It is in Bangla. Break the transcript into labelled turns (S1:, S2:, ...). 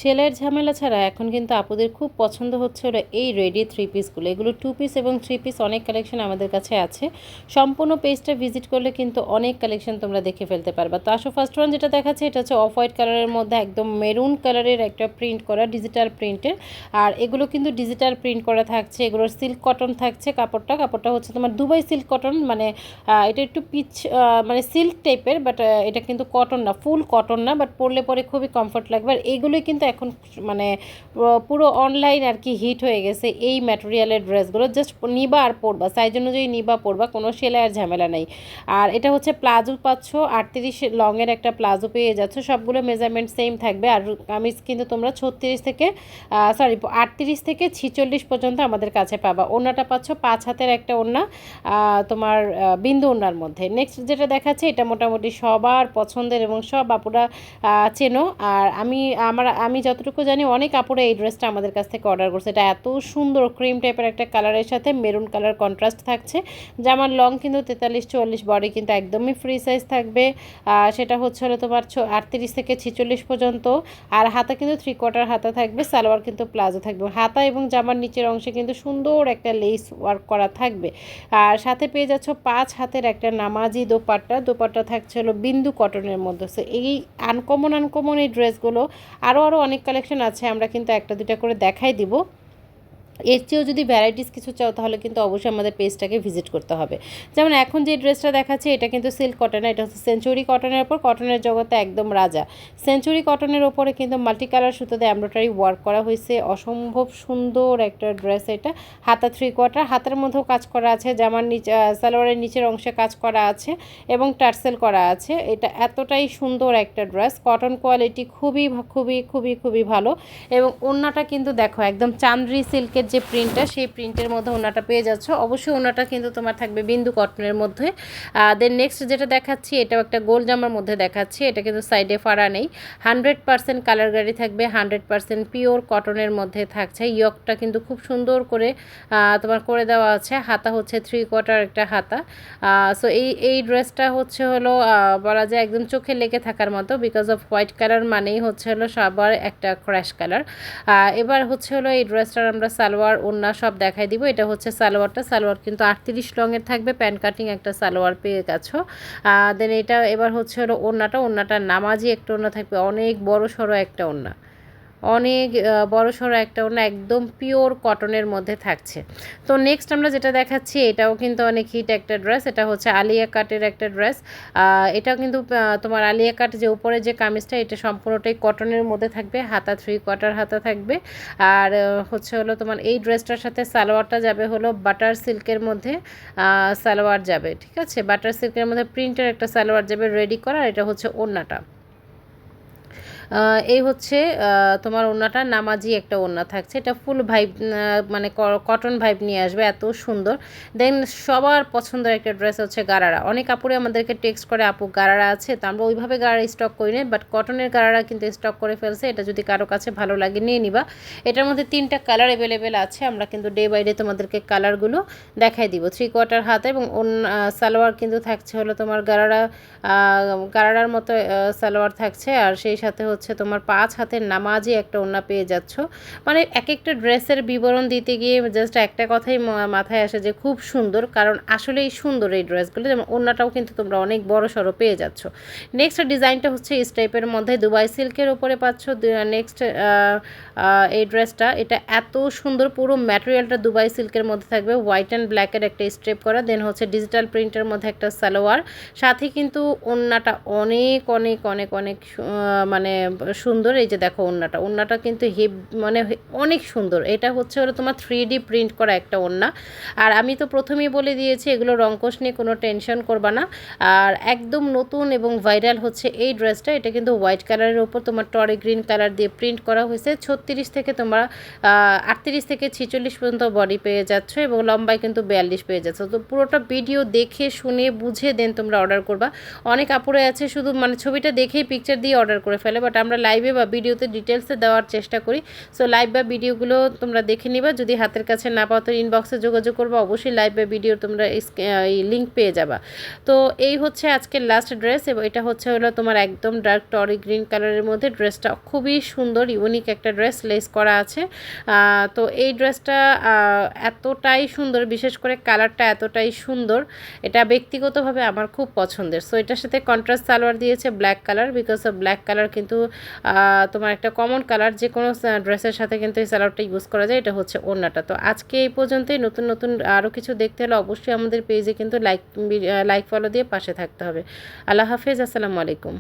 S1: সেলাইয়ের ঝামেলা ছাড়া এখন কিন্তু আপুদের খুব পছন্দ হচ্ছে হলো এই রেডি থ্রি পিসগুলো। এগুলো টু পিস এবং থ্রি পিস অনেক কালেকশন আমাদের কাছে আছে। সম্পূর্ণ পেজটা ভিজিট করলে কিন্তু অনেক কালেকশন তোমরা দেখে ফেলতে পারবা। তো আসো ফার্স্ট ওয়ান যেটা দেখাচ্ছে এটা হচ্ছে অফ হোয়াইট কালারের মধ্যে একদম মেরুন কালারের একটা প্রিন্ট করা ডিজিটাল প্রিন্টের। আর এগুলো কিন্তু ডিজিটাল প্রিন্ট করা থাকছে। এগুলোর সিল্ক কটন থাকছে কাপড়টা হচ্ছে তোমার দুবাই সিল্ক কটন, মানে এটা একটু পিচ মানে সিল্ক টাইপের, বাট এটা কিন্তু কটন না, ফুল কটন না, বাট পরলে পরে খুবই কমফর্ট লাগবে। আর এগুলোই কিন্তু এখন মানে পুরো অনলাইন আর কি হিট হয়ে গেছে এই ম্যাটেরিয়ালের ড্রেসগুলো। জাস্ট নিবা আর পরবা, সাইজ অনুযায়ী নিবা পরবা, কোনো সেলাইয়ের ঝামেলা নেই। আর এটা হচ্ছে প্লাজো পাচ্ছ, 38 লংয়ের একটা প্লাজো পেয়ে যাচ্ছ। সবগুলো মেজারমেন্ট সেম থাকবে। আর কামিজ কিন্তু তোমরা 36 থেকে 38 থেকে 46 পর্যন্ত আমাদের কাছে পাবা। ওড়নাটা পাচ্ছ 5 হাতের একটা ওড়না, তোমার বিন্দু ওড়নার মধ্যে। নেক্সট যেটা দেখাচ্ছে এটা মোটামুটি সবার পছন্দের এবং সব আপুরা চেনো। আর আমি যতটুকু জানি অনেক আপুরা এই ড্রেসটা আমাদের কাছ থেকে অর্ডার করছে। এটা এত সুন্দর ক্রিম টাইপের একটা কালারের সাথে মেরুন কালার কন্ট্রাস্ট থাকছে। জামার লং কিন্তু 43-44, বডি কিন্তু একদমই ফ্রি সাইজ থাকবে। সেটা হচ্ছে হলো তোমার 38 থেকে 46 পর্যন্ত। আর হাতা কিন্তু 3/4 হাতা থাকবে, সালোয়ার কিন্তু প্লাজো থাকবে। হাতা এবং জামার নিচের অংশে কিন্তু সুন্দর একটা লেস ওয়ার্ক করা থাকবে। আর সাথে পেয়ে যাচ্ছ 5 হাতের একটা নামাজি দোপাট্টা থাকছে হলো বিন্দু কটনের মধ্যে। সো এই আনকমন এই ড্রেসগুলো আরও অনেক কালেকশন আছে, আমরা কিন্তু একটা দুটা করে দেখাই দিব। এর চেয়েও যদি ভ্যারাইটিস কিছু চাও তাহলে কিন্তু অবশ্যই আমাদের পেজটাকে ভিজিট করতে হবে। যেমন এখন যে ড্রেসটা দেখাচ্ছে এটা কিন্তু সিল্ক কটন, এটা হচ্ছে সেঞ্চুরি কটনের ওপর, কটনের জগতে একদম রাজা। সেঞ্চুরি কটনের ওপরে কিন্তু মাল্টি কালার সুতোতে এমব্রয়ডারি ওয়ার্ক করা হয়েছে, অসম্ভব সুন্দর একটা ড্রেস এটা। হাতা 3/4, হাতের মধ্যেও কাজ করা আছে, জামার নিচে সালোয়ারের নিচের অংশে কাজ করা আছে এবং টার্সেল করা আছে। এটা এতটাই সুন্দর একটা ড্রেস, কটন কোয়ালিটি খুবই খুবই খুবই খুবই ভালো। এবং ওড়নাটা কিন্তু দেখো একদম চান্দ্রি সিল্কের যে প্রিন্টটা, সেই প্রিন্টের মধ্যে ওড়নাটা পেয়ে যাচ্ছ। অবশ্যই ওড়নাটা কিন্তু তোমার থাকবে বিন্দু কটনের মধ্যে। দেন নেক্সট যেটা দেখাচ্ছি এটাও একটা গোল জামার মধ্যে দেখাচ্ছি। এটা কিন্তু সাইডে ফাড়া নেই, 100% কালার গাড়ি থাকবে, 100% পিওর কটনের মধ্যে থাকছে। ইয়কটা কিন্তু খুব সুন্দর করে তোমার করে দেওয়া আছে। হাতা হচ্ছে 3/4 একটা হাতা। সো এই ড্রেসটা হচ্ছে হলো বলা যায় একদম চোখে লেগে থাকার মতো, বিকজ অফ হোয়াইট কালার মানেই হচ্ছে হলো সবার একটা ক্র্যাশ কালার। এবার হচ্ছে হলো এই ড্রেসটার আমরা সালোয়ার ওড়না সব দেখাই দিব। এটা হচ্ছে সালোয়ার কিন্তু 38 লংয়ের থাকবে, প্যান কাটিং একটা সালোয়ার পেয়ে গেছো। দেন এটা এবার হচ্ছে হলো ওড়নাটা নামাজি একটা ওড়না থাকবে, অনেক বড় সড়ো একটা ওড়না, অনেক বড় সড়ো একটা ওড়না, একদম পিওর কটনের মধ্যে থাকছে। তো নেক্সট আমরা যেটা দেখাচ্ছি এটাও কিন্তু অনেক হিট একটা ড্রেস। এটা হচ্ছে আলিয়া কাটের একটা ড্রেস। এটাও কিন্তু তোমার আলিয়া কাট যে উপরে যে কামিজটা এটা সম্পূর্ণটাই কটনের মধ্যে থাকবে, হাতা 3/4 হাতা থাকবে। আর হচ্ছে হলো তোমার এই ড্রেসটার সাথে সালোয়ারটা যাবে হলো বাটার সিল্কের মধ্যে সালোয়ার যাবে, ঠিক আছে, বাটার সিল্কের মধ্যে প্রিন্টের একটা সালোয়ার যাবে রেডি করা। এটা হচ্ছে ওড়নাটা। এই হচ্ছে তোমার ওড়নাটা নামাজি একটা ওড়না থাকছে। এটা ফুল ভাইব মানে কটন ভাইব নিয়ে আসবে, এত সুন্দর। দেন সবার পছন্দের একটা ড্রেস হচ্ছে গারারা। অনেক আপুরে আমাদেরকে টেক্সট করে আপু গারারা আছে, তো আমরা ওইভাবে গারারা স্টক করি না, বাট কটনের গারারা কিন্তু স্টক করে ফেলছে। এটা যদি কারো কাছে ভালো লাগে নিয়ে নিবা। এটার মধ্যে 3টা কালার অ্যাভেলেবেল আছে, আমরা কিন্তু ডে বাই ডে তোমাদেরকে কালারগুলো দেখাই দিব। 3/4 হাতে এবং সালোয়ার কিন্তু থাকছে হলো তোমার গারারার মতো সালোয়ার থাকছে। আর সেই সাথে হচ্ছে তোমার 5 হাতের নামাজি একটা ওড়না পেয়ে যাচ্ছ। মানে এক একটা ড্রেসের বিবরণ দিতে গিয়ে জাস্ট একটা কথাই মাথায় আসে যে খুব সুন্দর, কারণ আসলেই সুন্দর এই ড্রেসগুলো। যেমন ওড়নাটাও কিন্তু তোমরা অনেক বড় সড়ো পেয়ে যাচ্ছ। নেক্সট ডিজাইনটা হচ্ছে এই টাইপের মধ্যে দুবাই সিল্কের উপরে পাচ্ছ। নেক্সট এই ড্রেসটা এটা এত সুন্দর, পুরো ম্যাটেরিয়ালটা দুবাই সিল্কের মধ্যে থাকবে, হোয়াইট অ্যান্ড ব্ল্যাকের একটা স্ট্রেপ করা। দেন হচ্ছে ডিজিটাল প্রিন্টের মধ্যে একটা সালোয়ার, সাথে কিন্তু ওড়নাটা অনেক অনেক অনেক অনেক মানে সুন্দর। এই যে দেখো ওড়নাটা কিন্তু মানে অনেক সুন্দর। এটা হচ্ছে হলো তোমার 3D প্রিন্ট করা একটা ওড়না। আর আমি তো প্রথমেই বলে দিয়েছি এগুলো রংকশ নিয়ে কোনো টেনশন করবা না। আর একদম নতুন এবং ভাইরাল হচ্ছে এই ড্রেসটা। এটা কিন্তু হোয়াইট কালারের উপর তোমার টরে গ্রিন কালার দিয়ে প্রিন্ট করা হয়েছে। 36 থেকে তোমরা 38 থেকে 46 পর্যন্ত বডি পেয়ে যাচ্ছ এবং লম্বায় কিন্তু 42 পেয়ে যাচ্ছ। তো পুরোটা ভিডিও দেখে শুনে বুঝে দেন তোমরা অর্ডার করবা। অনেক আপুরে আছে শুধু মানে ছবিটা দেখেই পিকচার দিয়ে অর্ডার করে ফেলে, বাট বাট আমরা লাইভে বা ভিডিওতে ডিটেলসে দেওয়ার চেষ্টা করি। সো লাইভ বা ভিডিওগুলো তোমরা দেখে নিবা, যদি হাতের কাছে না পাও তো ইনবক্সে যোগাযোগ করবো, অবশ্যই লাইভ বা ভিডিও তোমরা এই লিঙ্ক পেয়ে যাবা। তো এই হচ্ছে আজকের লাস্ট ড্রেস, এবং এটা হলো তোমার একদম ডার্ক টরি গ্রিন কালারের মধ্যে। ড্রেসটা খুবই সুন্দর, ইউনিক একটা ড্রেস, লেস করা আছে। তো এই ড্রেসটা এতটাই সুন্দর, বিশেষ করে কালারটা এতটাই সুন্দর, এটা ব্যক্তিগতভাবে আমার খুব পছন্দের। সো এটার সাথে কন্ট্রাস্ট সালোয়ার দিয়েছে black colour, because of black colour কিন্তু তোমার একটা কমন কালার, যে কোনো ড্রেসের সাথে কিন্তু এই সালোয়ারটা ইউজ করা যায়। এটা হচ্ছে ওড়নাটা। তো আজকে এই পর্যন্তই। নতুন নতুন আরও কিছু দেখতে হলে অবশ্যই আমাদের পেজে কিন্তু লাইক ফলো দিয়ে পাশে থাকতে হবে। আল্লাহ হাফেজ, আসসালামু আলাইকুম।